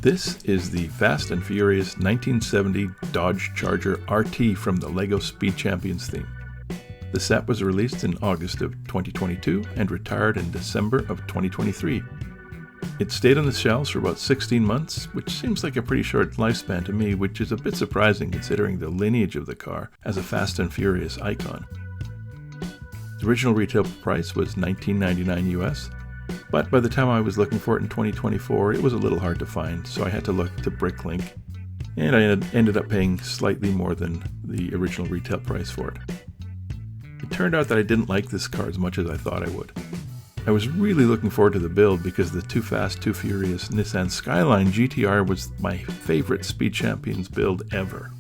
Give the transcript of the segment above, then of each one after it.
This is the Fast and Furious 1970 Dodge Charger RT from the LEGO Speed Champions theme. The set was released in August of 2022 and retired in December of 2023. It stayed on the shelves for about 16 months, which seems like a pretty short lifespan to me, which is a bit surprising considering the lineage of the car as a Fast and Furious icon. The original retail price was $19.99 US, but by the time I was looking for it in 2024, it was a little hard to find, so I had to look to Bricklink, and I ended up paying slightly more than the original retail price for it. It turned out that I didn't like this car as much as I thought I would. I was really looking forward to the build because the Too Fast, Too Furious Nissan Skyline GTR was my favorite Speed Champions build ever.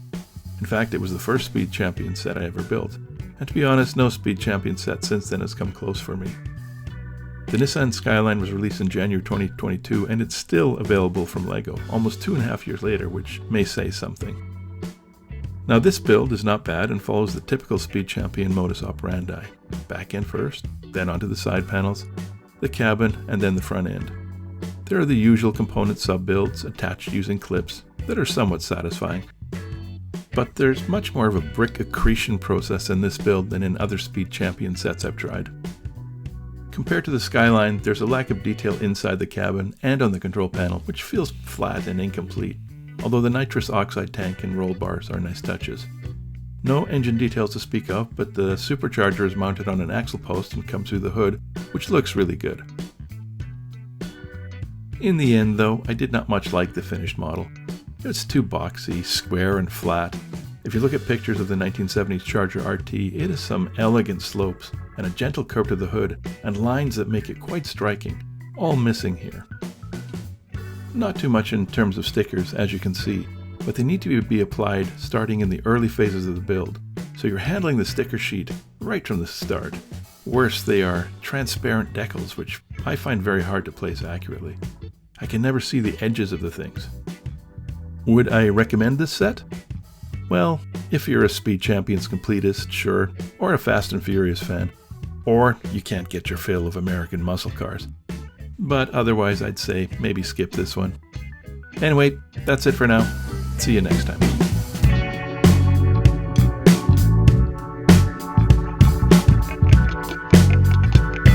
In fact, it was the first Speed Champions set I ever built, and to be honest, no Speed Champions set since then has come close for me. The Nissan Skyline was released in January 2022, and it's still available from LEGO, almost 2.5 years later, which may say something. Now this build is not bad and follows the typical Speed Champion modus operandi. Back end first, then onto the side panels, the cabin, and then the front end. There are the usual component sub-builds attached using clips that are somewhat satisfying. But there's much more of a brick accretion process in this build than in other Speed Champion sets I've tried. Compared to the Skyline, there's a lack of detail inside the cabin and on the control panel, which feels flat and incomplete, although the nitrous oxide tank and roll bars are nice touches. No engine details to speak of, but the supercharger is mounted on an axle post and comes through the hood, which looks really good. In the end, though, I did not much like the finished model. It's too boxy, square, and flat. If you look at pictures of the 1970s Charger RT, it has some elegant slopes and a gentle curve to the hood and lines that make it quite striking, all missing here. Not too much in terms of stickers, as you can see, but they need to be applied starting in the early phases of the build, so you're handling the sticker sheet right from the start. Worse, they are transparent decals, which I find very hard to place accurately. I can never see the edges of the things. Would I recommend this set? Well, if you're a Speed Champions completist, sure, or a Fast and Furious fan, or you can't get your fill of American muscle cars. But otherwise, I'd say maybe skip this one. Anyway, that's it for now. See you next time.